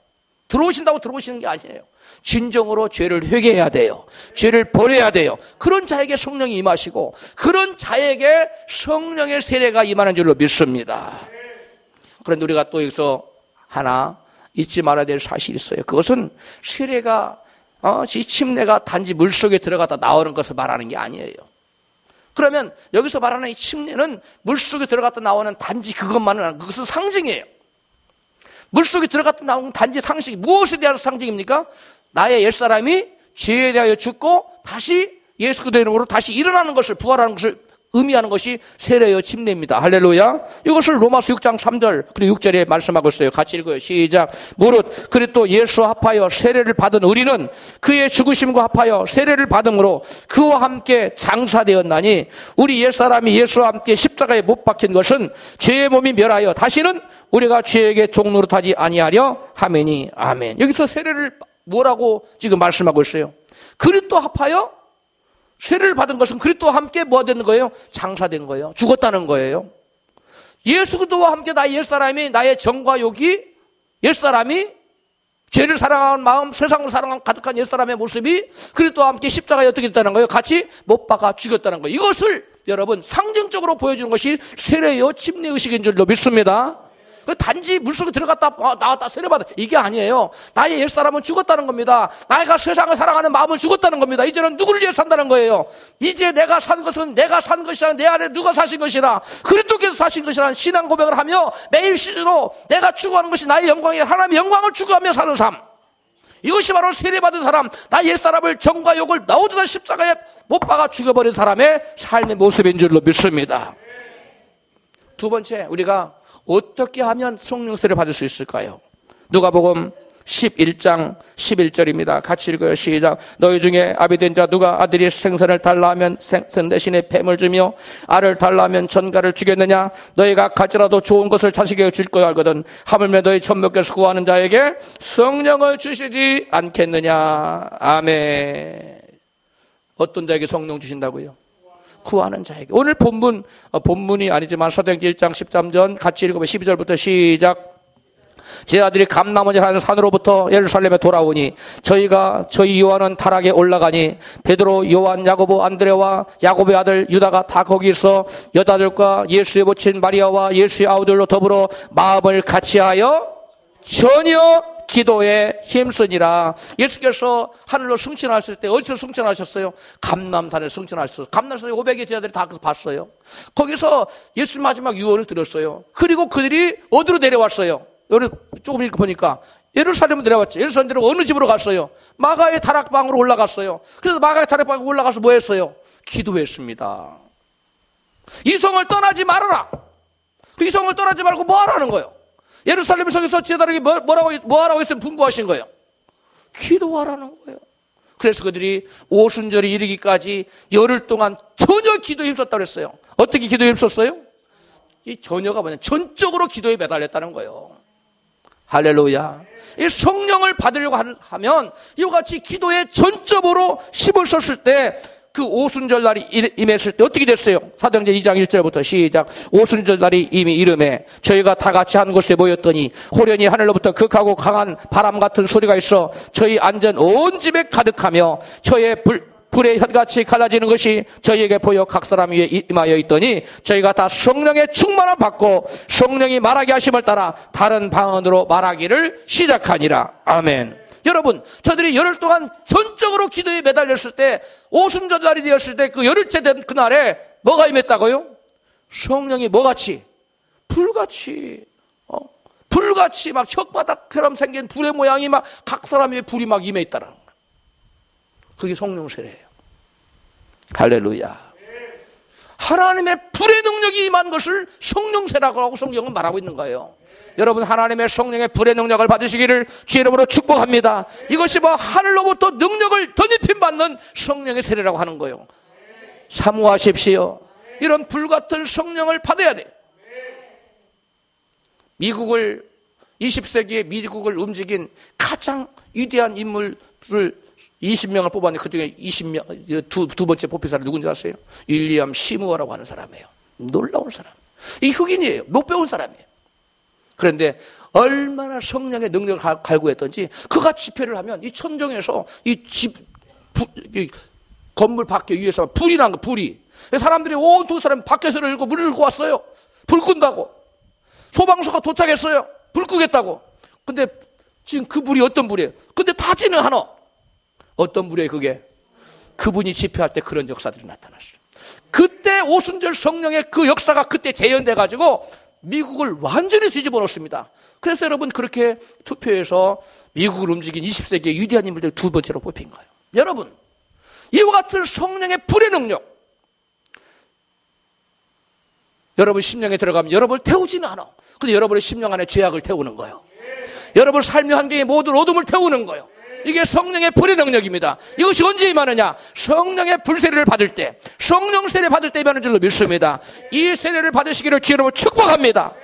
[SPEAKER 1] 들어오신다고 들어오시는 게 아니에요. 진정으로 죄를 회개해야 돼요. 죄를 버려야 돼요. 그런 자에게 성령이 임하시고 그런 자에게 성령의 세례가 임하는 줄로 믿습니다. 그런데 우리가 또 여기서 하나 잊지 말아야 될 사실이 있어요. 그것은 세례가 이 침례가 단지 물속에 들어갔다 나오는 것을 말하는 게 아니에요. 그러면 여기서 말하는 이 침례는 물속에 들어갔다 나오는 단지 그것만은 아니고 그것은 상징이에요. 물속에 들어갔다 나오는 단지 상징이 무엇에 대한 상징입니까? 나의 옛사람이 죄에 대하여 죽고 다시 예수 그리스도의 이름으로 다시 일어나는 것을, 부활하는 것을 의미하는 것이 세례요 침례입니다. 할렐루야. 이것을 로마서 6장 3절 그리고 6절에 말씀하고 있어요. 같이 읽어요. 시작. 무릇 그리스도 예수 합하여 세례를 받은 우리는 그의 죽으심과 합하여 세례를 받음으로 그와 함께 장사되었나니, 우리 옛사람이 예수와 함께 십자가에 못 박힌 것은 죄의 몸이 멸하여 다시는 우리가 죄에게 종노릇하지 아니하려 하매니. 아멘. 여기서 세례를 뭐라고 지금 말씀하고 있어요? 그리스도 합하여 세례를 받은 것은 그리스도와 함께 뭐가 되는 거예요? 장사된 거예요. 죽었다는 거예요. 예수 그리스도와 함께 나의 옛사람이, 나의 정과 욕이, 옛사람이 죄를 사랑하는 마음, 세상을 사랑하는 가득한 옛사람의 모습이 그리스도와 함께 십자가에 어떻게 됐다는 거예요? 같이 못 박아 죽였다는 거예요. 이것을 여러분 상징적으로 보여주는 것이 세례요 침례의식인 줄로 믿습니다. 단지 물속에 들어갔다 나왔다 세례받아, 이게 아니에요. 나의 옛사람은 죽었다는 겁니다. 내가 세상을 사랑하는 마음은 죽었다는 겁니다. 이제는 누구를 위해 산다는 거예요? 이제 내가 산 것은 내가 산 것이 아니라 내 안에 누가 사신 것이라, 그리스도께서 사신 것이라는 신앙 고백을 하며 매일 시주로 내가 추구하는 것이 나의 영광이에요. 하나님의 영광을 추구하며 사는 삶, 이것이 바로 세례받은 사람, 나의 옛사람을 정과 욕을 나오듯이 십자가에 못 박아 죽여버린 사람의 삶의 모습인 줄로 믿습니다. 두 번째, 우리가 어떻게 하면 성령 세례를 받을 수 있을까요? 누가복음 11장 11절입니다. 같이 읽어요. 시작. 너희 중에 아비된 자 누가 아들이 생선을 달라 하면 생선 대신에 뱀을 주며 알을 달라 하면 전갈을 주겠느냐? 너희가 가지라도 좋은 것을 자식에게 줄 거야 알거든 하물며 너희 천부께서 구하는 자에게 성령을 주시지 않겠느냐? 아멘. 어떤 자에게 성령 주신다고요? 구하는 자에게. 오늘 본문이 아니지만 사도행전 1장 13절 같이 읽으면 12절부터 시작. 제 아들이 감나무지라는 산으로부터 예루살렘에 돌아오니 저희 요한은 타락에 올라가니 베드로, 요한, 야고보, 안드레와 야고보의 아들 유다가 다 거기 있어 여자들과 예수의 모친 마리아와 예수의 아우들로 더불어 마음을 같이하여 전혀 기도에 힘쓰니라. 예수께서 하늘로 승천하실 때 어디서 승천하셨어요? 감람산에 승천하셨어요. 감람산에 500의 제자들이 다 봤어요. 거기서 예수 마지막 유언을 들었어요. 그리고 그들이 어디로 내려왔어요? 여기 조금 읽어보니까 예루살렘으로 내려왔죠. 예루살렘 내려 어느 집으로 갔어요? 마가의 다락방으로 올라갔어요. 그래서 마가의 다락방으로 올라가서 뭐 했어요? 기도했습니다. 이 성을 떠나지 말아라. 이 성을 떠나지 말고 뭐 하라는 거예요? 예루살렘 성에서 제자들에게 뭐 하라고 했으면 분부하신 거예요? 기도하라는 거예요. 그래서 그들이 오순절이 이르기까지 열흘 동안 전혀 기도에 힘썼다고 했어요. 어떻게 기도에 힘썼어요? 이 전혀가 뭐냐? 전적으로 기도에 매달렸다는 거예요. 할렐루야. 이 성령을 받으려고 하면 이와 같이 기도에 전적으로 힘을 썼을 때 그 오순절 날이 임했을 때 어떻게 됐어요? 사도행전 2장 1절부터 시작. 오순절 날이 이미 이름에 저희가 다 같이 한 곳에 모였더니 호련히 하늘로부터 극하고 강한 바람 같은 소리가 있어 저희 앉은 온 집에 가득하며 저의 불의 혀같이 갈라지는 것이 저희에게 보여 각 사람 위에 임하여 있더니 저희가 다 성령의 충만함 받고 성령이 말하게 하심을 따라 다른 방언으로 말하기를 시작하니라. 아멘. 여러분, 저들이 열흘 동안 전적으로 기도에 매달렸을 때 오순절 날이 되었을 때 그 열흘째 된 그날에 뭐가 임했다고요? 성령이 뭐같이? 불같이 막 혓바닥처럼 생긴 불의 모양이 막 각 사람의 불이 막 임해 있다라는 거예요. 그게 성령 세례예요. 할렐루야. 하나님의 불의 능력이 임한 것을 성령 세례라고 하고 성경은 말하고 있는 거예요. 여러분, 하나님의 성령의 불의 능력을 받으시기를 주의 이름으로 축복합니다. 이것이 뭐 하늘로부터 능력을 덧입힘 받는 성령의 세례라고 하는 거예요. 사모하십시오. 이런 불같은 성령을 받아야 돼요. 미국을 20세기에 미국을 움직인 가장 위대한 인물을 20명을 뽑았는데 그중에 20명 두 번째 뽑힌 사람이 누군지 아세요? 윌리엄 시무어라고 하는 사람이에요. 놀라운 사람. 이 흑인이에요. 못 배운 사람이에요. 그런데 얼마나 성령의 능력을 갈구했던지 그가 집회를 하면 이 천정에서 이 건물 밖에 위에서 불이 난 거, 불이. 사람들이 온통 사람 밖에서 일고 물을 들고 왔어요. 불 끈다고. 소방서가 도착했어요. 불 끄겠다고. 근데 지금 그 불이 어떤 불이에요? 근데 타지는 않아. 어떤 불이에요, 그게? 그분이 집회할 때 그런 역사들이 나타났어요. 그때 오순절 성령의 그 역사가 그때 재현돼가지고 미국을 완전히 뒤집어 놓습니다. 그래서 여러분 그렇게 투표해서 미국을 움직인 20세기의 위대한 인물들 두 번째로 뽑힌 거예요. 여러분, 이와 같은 성령의 불의 능력, 여러분 심령에 들어가면 여러분을 태우지는 않아. 근데 여러분의 심령 안에 죄악을 태우는 거예요. 여러분 삶의 환경에 모든 어둠을 태우는 거예요. 이게 성령의 불의 능력입니다. 이것이 언제 임하느냐? 성령의 불세례를 받을 때, 성령 세례 받을 때 임하는 줄로 믿습니다. 이 세례를 받으시기를 주님으로 축복합니다.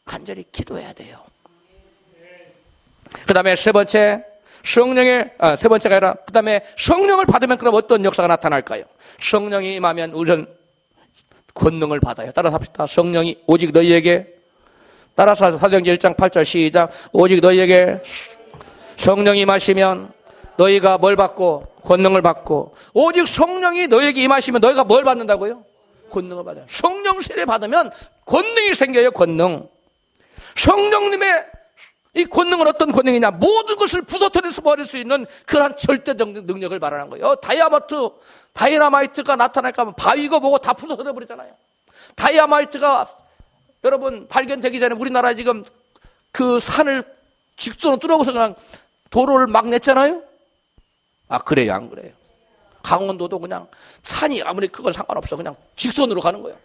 [SPEAKER 1] 간절히 기도해야 돼요. 그 다음에 세 번째가 아니라 그 다음에 성령을 받으면 그럼 어떤 역사가 나타날까요? 성령이 임하면 우선 권능을 받아요. 따라서 합시다. 성령이 오직 너희에게, 따라서 사도행전 1장 8절 시작. 오직 너희에게 성령이 임하시면 너희가 뭘 받고? 권능을 받고. 오직 성령이 너희에게 임하시면 너희가 뭘 받는다고요? 권능을 받아요. 성령 세례 받으면 권능이 생겨요. 권능. 성령님의 이 권능은 어떤 권능이냐? 모든 것을 부서뜨려서 버릴 수 있는 그러한 절대적 능력을 말하는 거예요. 다이나마이트가 나타날까 하면 바위고 뭐고 다 부서뜨려 버리잖아요. 다이나마이트가 여러분 발견되기 전에 우리나라에 지금 그 산을 직선으로 뚫어서 그냥 도로를 막 냈잖아요. 아, 그래요? 안 그래요? 강원도도 그냥 산이 아무리 그건 상관없어. 그냥 직선으로 가는 거예요.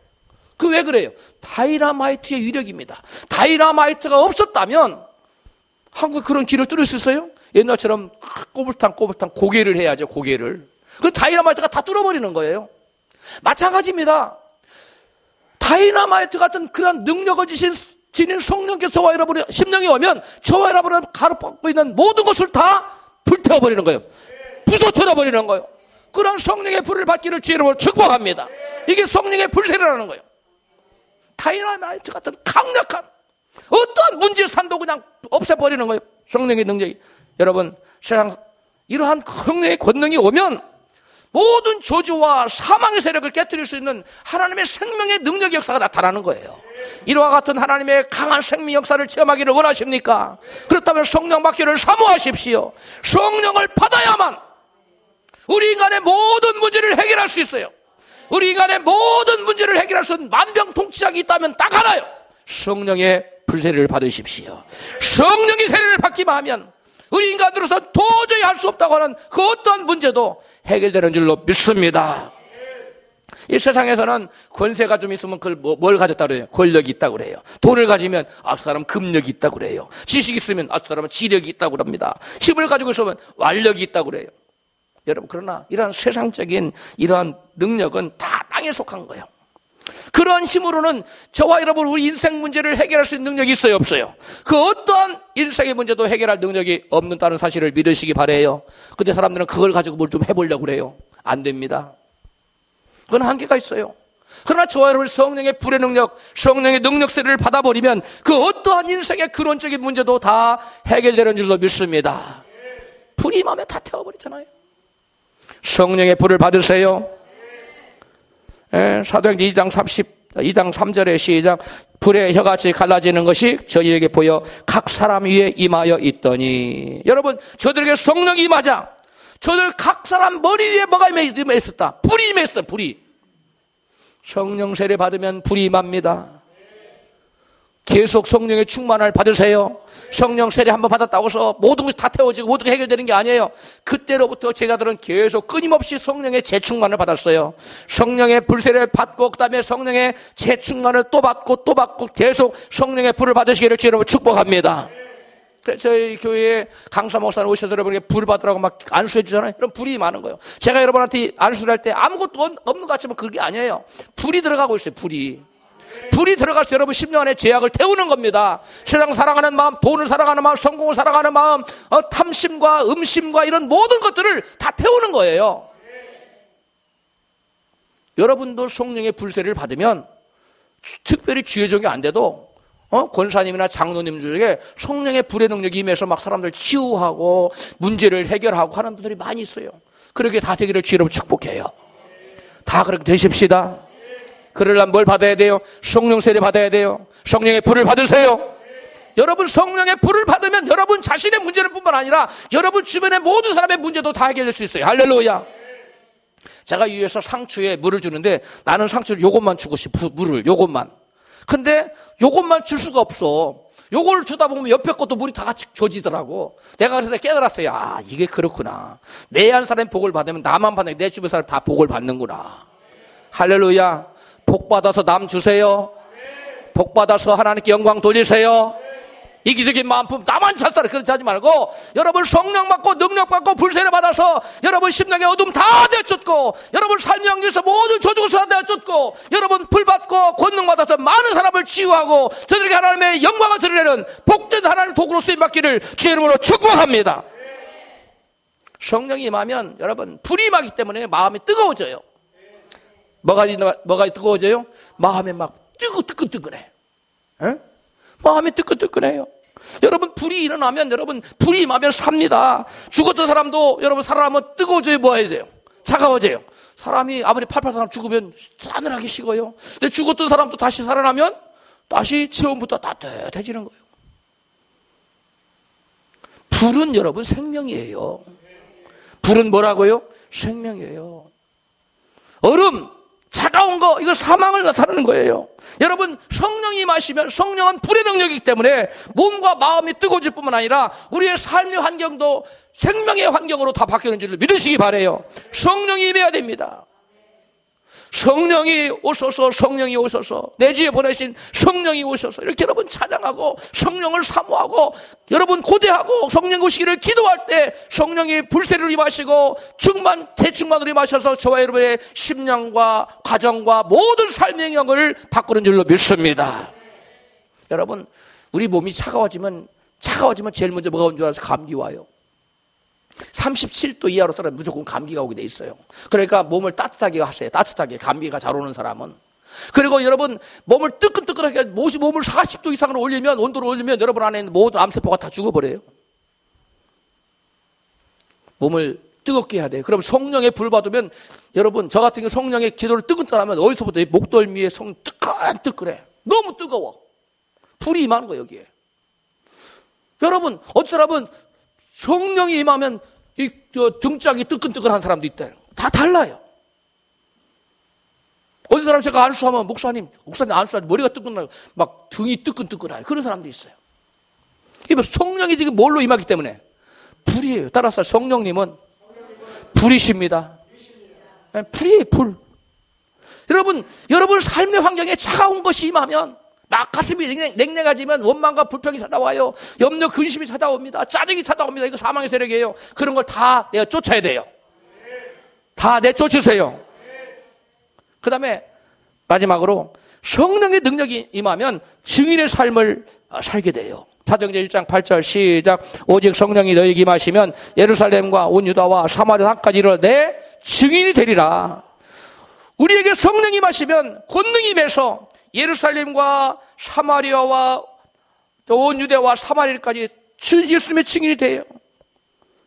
[SPEAKER 1] 그 왜 그래요? 다이나마이트의 위력입니다. 다이나마이트가 없었다면 한국에 그런 길을 뚫을 수 있어요? 옛날처럼 꼬불탕 고개를 해야죠. 고개를. 그 다이나마이트가 다 뚫어버리는 거예요. 마찬가지입니다. 다이나마이트 같은 그런 능력을 지닌 성령께서 저와 여러분의 심령이 오면 저와 여러분은 가로막고 있는 모든 것을 다 불태워버리는 거예요. 부서뜨려버리는 거예요. 그런 성령의 불을 받기를 주의 이름으로 축복합니다. 이게 성령의 불세례라는 거예요. 다이나마이트 같은 강력한 어떠한 문제의 산도 그냥 없애버리는 거예요. 성령의 능력이. 여러분, 세상 이러한 성령의 권능이 오면 모든 저주와 사망의 세력을 깨뜨릴 수 있는 하나님의 생명의 능력 역사가 나타나는 거예요. 이와 같은 하나님의 강한 생명 역사를 체험하기를 원하십니까? 그렇다면 성령 받기를 사모하십시오. 성령을 받아야만 우리 인간의 모든 문제를 해결할 수 있어요. 우리 인간의 모든 문제를 해결할 수 있는 만병통치약이 있다면 딱 하나요. 성령의 불세례를 받으십시오. 성령의 세례를 받기만 하면 우리 인간으로서 도저히 할 수 없다고 하는 그 어떠한 문제도 해결되는 줄로 믿습니다. 이 세상에서는 권세가 좀 있으면 그걸 뭘 가졌다 그래요? 권력이 있다고 그래요. 돈을 가지면 그 사람은 금력이 있다고 그래요. 지식이 있으면 그 사람은 지력이 있다고 그럽니다. 힘을 가지고 있으면 완력이 있다고 그래요. 여러분, 그러나 이러한 세상적인 이러한 능력은 다 땅에 속한 거예요. 그런 힘으로는 저와 여러분 우리 인생 문제를 해결할 수 있는 능력이 있어요, 없어요? 그 어떠한 인생의 문제도 해결할 능력이 없는다는 사실을 믿으시기 바라요. 근데 사람들은 그걸 가지고 뭘 좀 해보려고 그래요. 안 됩니다. 그건 한계가 있어요. 그러나 저와 여러분 성령의 불의 능력, 성령의 능력 세례를 받아버리면 그 어떠한 인생의 근원적인 문제도 다 해결되는 줄로 믿습니다. 불이 임하면 다 태워버리잖아요. 성령의 불을 받으세요. 사도행전 2장 3절에 시작. 불의 혀같이 갈라지는 것이 저희에게 보여 각 사람 위에 임하여 있더니. 여러분, 저들에게 성령이 임하자 저들 각 사람 머리 위에 뭐가 임했었다? 불이 임했어. 불이. 성령 세례 받으면 불이 임합니다. 계속 성령의 충만을 받으세요. 성령 세례 한번 받았다고 해서 모든 것이 다 태워지고 모든 게 해결되는 게 아니에요. 그때로부터 제자들은 계속 끊임없이 성령의 재충만을 받았어요. 성령의 불세례를 받고 그다음에 성령의 재충만을 또 받고 계속 성령의 불을 받으시기를 주님으로 축복합니다. 저희 교회에 강사 목사님 오셔서 여러분에게 불 받으라고 막 안수해 주잖아요. 그럼 불이 많은 거예요. 제가 여러분한테 안수를 할 때 아무것도 없는 것 같지만 그게 아니에요. 불이 들어가고 있어요. 불이 들어가서 여러분 10년 안에 죄악을 태우는 겁니다. 세상 사랑하는 마음, 돈을 사랑하는 마음, 성공을 사랑하는 마음, 탐심과 음심과 이런 모든 것들을 다 태우는 거예요. 여러분도 성령의 불세례를 받으면 특별히 주의 적이 안 돼도 권사님이나 장로님 중에 성령의 불의 능력이 임해서 막 사람들 치유하고 문제를 해결하고 하는 분들이 많이 있어요. 그렇게 다 되기를 주로 축복해요. 다 그렇게 되십시다. 그러려면 뭘 받아야 돼요? 성령 세례 받아야 돼요. 성령의 불을 받으세요. 여러분 성령의 불을 받으면 여러분 자신의 문제를 뿐만 아니라 여러분 주변의 모든 사람의 문제도 다 해결될 수 있어요. 할렐루야. 제가 이 위에서 상추에 물을 주는데 나는 상추를 요것만 주고 싶어. 물을 요것만. 근데 요것만 줄 수가 없어. 요거를 주다 보면 옆에 것도 물이 다 같이 젖지더라고. 내가 그래서 깨달았어요. 아, 이게 그렇구나. 내 한 사람이 복을 받으면 나만 받는 내 주변 사람 다 복을 받는구나. 할렐루야. 복 받아서 남 주세요. 복 받아서 하나님께 영광 돌리세요. 이기적인 마음품 나만 찾아라 그렇게 하지 말고 여러분 성령 받고 능력 받고 불세례 받아서 여러분 심령의 어둠 다 내쫓고 여러분 삶의 영역에서 모든 조중수가 내쫓고 여러분 불 받고 권능 받아서 많은 사람을 치유하고 저들에게 하나님의 영광을 드리려는 복된 하나님의 도구로 쓰임받기를 주의 이름으로 축복합니다. 성령이 임하면 여러분 불이 임하기 때문에 마음이 뜨거워져요. 뭐가 뜨거워져요? 마음이 막 뜨끈뜨끈해. 마음이 뜨끈뜨끈해요. 여러분 불이 일어나면 여러분 불이 임하면 삽니다. 죽었던 사람도 여러분 살아나면 뜨거워져요. 뭐 해야 돼요? 차가워져요. 사람이 아무리 팔팔 사람 죽으면 싸늘하게 식어요. 근데 죽었던 사람도 다시 살아나면 다시 체온부터 따뜻해지는 거예요. 불은 여러분 생명이에요. 불은 뭐라고요? 생명이에요. 얼음 차가운 거 이거 사망을 나타내는 거예요. 여러분 성령이 마시면 성령은 불의 능력이기 때문에 몸과 마음이 뜨거워질 뿐만 아니라 우리의 삶의 환경도 생명의 환경으로 다 바뀌는 줄을 믿으시기 바라요. 성령이 임해야 됩니다. 성령이 오소서 성령이 오소서 내 주에 보내신 성령이 오소서 이렇게 여러분 찬양하고 성령을 사모하고 여러분 고대하고 성령 오시기를 기도할 때 성령이 불세를 임하시고 대충만으로 임하셔서 저와 여러분의 심령과 가정과 모든 삶의 영역을 바꾸는 줄로 믿습니다. 여러분 우리 몸이 차가워지면 제일 먼저 뭐가 온 줄 알아서 감기 와요. 37도 이하로 떨어지면 무조건 감기가 오게 돼 있어요. 그러니까 몸을 따뜻하게 하세요. 따뜻하게 감기가 잘 오는 사람은. 그리고 여러분 몸을 뜨끈뜨끈하게 몸을 40도 이상으로 올리면 온도를 올리면 여러분 안에 있는 모든 암세포가 다 죽어버려요. 몸을 뜨겁게 해야 돼요. 그럼 성령의 불 받으면 여러분 저 같은 경우 성령의 기도를 뜨끈뜨끈하면 어디서부터 목덜미에 뜨끈뜨끈해. 너무 뜨거워. 불이 임하는 거예요, 여기에. 여러분, 어떤 사람은 성령이 임하면 등짝이 뜨끈뜨끈한 사람도 있다. 다 달라요. 어떤 사람 제가 안수하면 목사님 안수하면 머리가 뜨끈하고 막 등이 뜨끈뜨끈해요. 그런 사람도 있어요. 이게 성령이 지금 뭘로 임하기 때문에? 불이에요. 따라서 성령님은 불이십니다. 불이에요, 불. 여러분 삶의 환경에 차가운 것이 임하면 막 가슴이 냉랭해지면 원망과 불평이 찾아와요. 염려, 근심이 찾아옵니다. 짜증이 찾아옵니다. 이거 사망의 세력이에요. 그런 걸 다 내가 쫓아야 돼요. 다 내쫓으세요. 그 다음에 마지막으로 성령의 능력이 임하면 증인의 삶을 살게 돼요. 사도행전 1장 8절 시작. 오직 성령이 너희에게 임하시면 예루살렘과 온 유다와 사마리아 땅까지 이르러 내 증인이 되리라. 우리에게 성령이 임하시면 권능이 임해서 예루살렘과 사마리아와 온 유대와 사마리아까지 예수님의 증인이 돼요.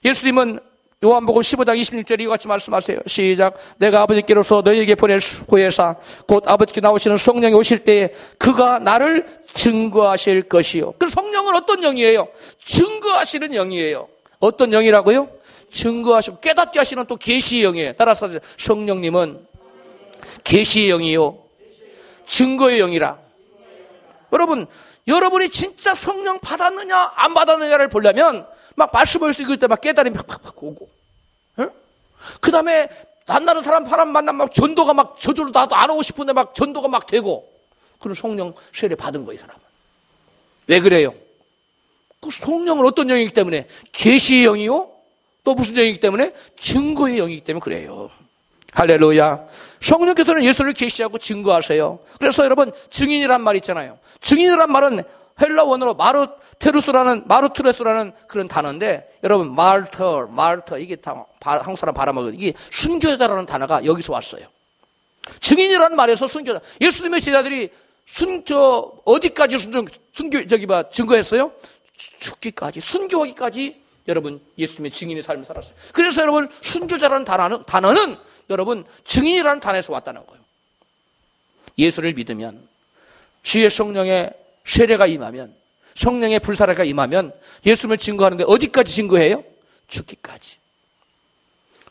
[SPEAKER 1] 예수님은 요한복음 15장 26절에 이와 같이 말씀하세요. 시작. 내가 아버지께로서 너희에게 보낼 후에사 곧 아버지께 나오시는 성령이 오실 때에 그가 나를 증거하실 것이요. 그 성령은 어떤 영이에요? 증거하시는 영이에요. 어떤 영이라고요? 증거하시고 깨닫게 하시는 또 계시의 영이에요. 따라서 성령님은 계시의 영이요 증거의 영이라. 여러분이 진짜 성령 받았느냐 안 받았느냐를 보려면 막 말씀을 읽을 때 막 깨달음이 팍팍 오고, 그 다음에 만나는 사람 만나면 막 전도가 막 저절로 나도 안 오고 싶은데 막 전도가 막 되고, 그런 성령 세례 받은 거예요, 이 사람은. 왜 그래요? 그 성령은 어떤 영이기 때문에? 계시의 영이요? 또 무슨 영이기 때문에? 증거의 영이기 때문에 그래요. 할렐루야. 성령께서는 예수를 계시하고 증거하세요. 그래서 여러분, 증인이란 말 있잖아요. 증인이란 말은 헬라 원어로 마르투레스라는 그런 단어인데, 여러분, 마르터, 이게 다 한국 사람 발음하거든요. 이게 순교자라는 단어가 여기서 왔어요. 증인이라는 말에서 순교자. 예수님의 제자들이 어디까지 증거했어요? 죽기까지, 순교하기까지 여러분, 예수님의 증인의 삶을 살았어요. 그래서 여러분, 순교자라는 단어는 여러분, 증인이라는 단어에서 왔다는 거예요. 예수를 믿으면, 주의 성령의 세례가 임하면, 성령의 불사례가 임하면 예수님을 증거하는데 어디까지 증거해요? 죽기까지.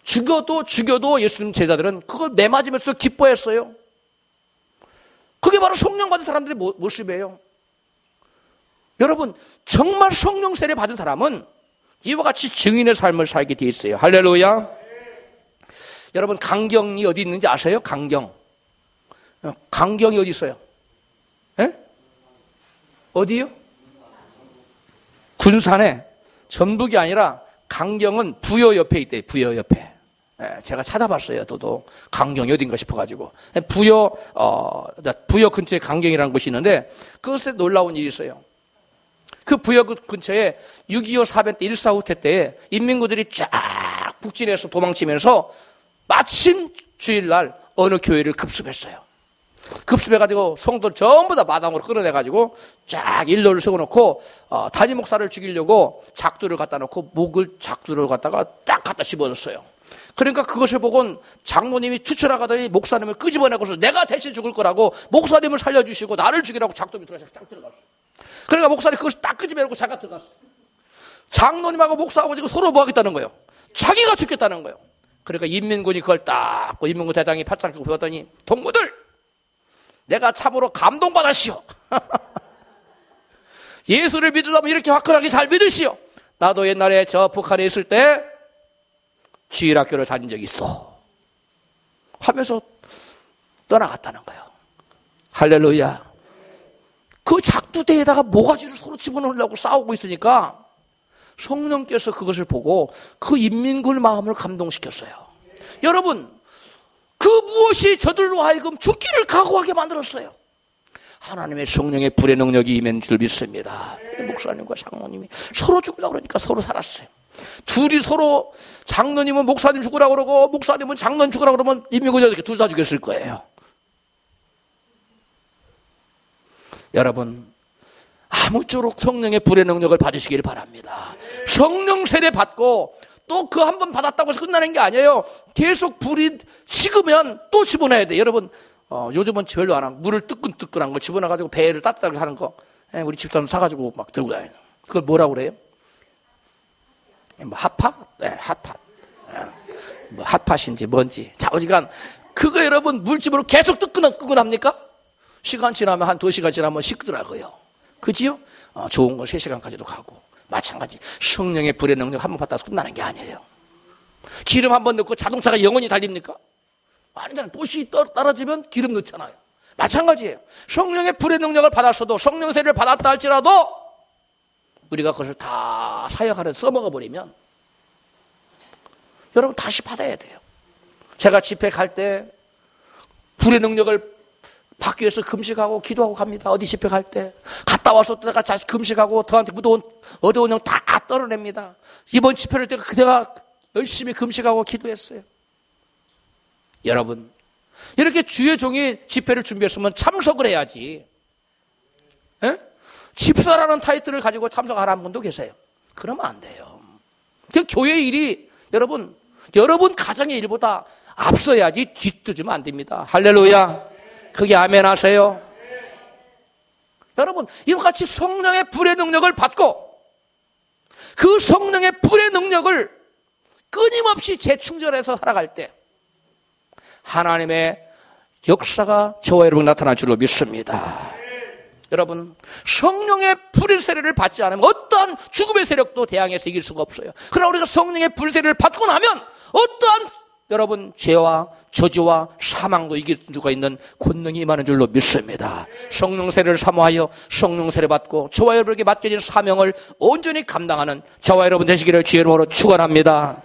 [SPEAKER 1] 죽여도 예수님 제자들은 그걸 매맞으면서 기뻐했어요. 그게 바로 성령 받은 사람들의 모습이에요. 여러분, 정말 성령 세례 받은 사람은 이와 같이 증인의 삶을 살게 돼 있어요. 할렐루야. 여러분, 강경이 어디 있는지 아세요? 강경이 어디 있어요? 에? 어디요? 군산에. 전북이 아니라 강경은 부여 옆에 있대요. 부여 옆에. 제가 찾아봤어요. 저도 강경이 어딘가 싶어가지고. 부여 근처에 강경이라는 곳이 있는데, 그것에 놀라운 일이 있어요. 그 부여 근처에 6.25 사변 때 1.4 후퇴 때 인민군들이 쫙 북진해서 도망치면서 마침 주일날 어느 교회를 급습했어요. 급습해가지고 성도 전부 다 마당으로 끌어내가지고 쫙 일로를 세워놓고 담임 목사를 죽이려고 작두를 갖다 놓고 목을 작두를 갖다가 딱 갖다 집어넣었어요. 그러니까 그것을 보고 장로님이 추천하가더니 목사님을 끄집어내고서 내가 대신 죽을 거라고 목사님을 살려주시고 나를 죽이라고 작두 밑으로 딱 들어갔어요. 그러니까 목사님 그것을 딱 끄집어내고 자기가 들어갔어요. 장로님하고 목사하고 지금 서로 뭐 하겠다는 거예요? 자기가 죽겠다는 거예요. 그러니까 인민군이 그걸 딱, 인민군 대장이 팔짱 끼고 배웠더니, 동무들! 내가 참으로 감동받았시오. 예수를 믿으려면 이렇게 화끈하게 잘 믿으시오. 나도 옛날에 저 북한에 있을 때 주일학교를 다닌 적이 있어. 하면서 떠나갔다는 거예요. 할렐루야. 그 작두대에다가 모가지를 서로 집어넣으려고 싸우고 있으니까 성령께서 그것을 보고 그 인민군 마음을 감동시켰어요. 여러분, 그 무엇이 저들로 하여금 죽기를 각오하게 만들었어요. 하나님의 성령의 불의 능력이 임한 줄 믿습니다. 목사님과 장로님이 서로 죽으려고 그러니까 서로 살았어요. 둘이 서로, 장로님은 목사님 죽으라고 그러고 목사님은 장로님 죽으라고 그러면 인민군이 이렇게 둘 다 죽였을 거예요. 여러분, 아무쪼록 성령의 불의 능력을 받으시길 바랍니다. 성령 세례 받고 또 그 한 번 받았다고 해서 끝나는 게 아니에요. 계속 불이 식으면 또 집어넣어야 돼요. 여러분, 요즘은 별로 안 하고 물을 뜨끈뜨끈한 거 집어넣어가지고 배를 따뜻하게 하는 거 우리 집사람 사가지고 막 들고 다녀요. 그걸 뭐라고 그래요? 뭐 핫팟? 네, 핫팟. 뭐 핫팟인지 뭔지. 자오지간 그거 여러분 물집으로 계속 뜨끈합니까? 시간 지나면 한 2시간 지나면 식더라고요. 그지요? 좋은 걸 3시간까지도 가고. 마찬가지. 성령의 불의 능력 한 번 받다 끝나는 게 아니에요. 기름 한 번 넣고 자동차가 영원히 달립니까? 아니잖아요. 돛이 떨어지면 기름 넣잖아요. 마찬가지예요. 성령의 불의 능력을 받았어도 성령 세례를 받았다 할지라도 우리가 그것을 다 사역하려 써먹어버리면 여러분 다시 받아야 돼요. 제가 집회 갈 때 불의 능력을 받기 위해서 금식하고 기도하고 갑니다. 어디 집회 갈 때. 갔다 와서 또 내가 다시 금식하고 저한테 어두운 영 다 떨어냅니다. 이번 집회를 제가 열심히 금식하고 기도했어요. 여러분, 이렇게 주의 종이 집회를 준비했으면 참석을 해야지. 에? 집사라는 타이틀을 가지고 참석하라는 분도 계세요. 그러면 안 돼요. 그 교회 일이 여러분 가정의 일보다 앞서야지 뒤뜨지면 안 됩니다. 할렐루야. 그게 아멘 하세요. 여러분, 이와 같이 성령의 불의 능력을 받고 그 성령의 불의 능력을 끊임없이 재충전해서 살아갈 때 하나님의 역사가 저와 여러분 나타날 줄로 믿습니다. 여러분, 성령의 불의 세례를 받지 않으면 어떠한 죽음의 세력도 대항해서 이길 수가 없어요. 그러나 우리가 성령의 불의 세례를 받고 나면 어떠한 여러분 죄와 저주와 사망도 이길 수가 있는 권능이 임하는 줄로 믿습니다. 성령 세례를 사모하여 성령 세례 받고 저와 여러분에게 맡겨진 사명을 온전히 감당하는 저와 여러분 되시기를 주의 이름으로 축원합니다.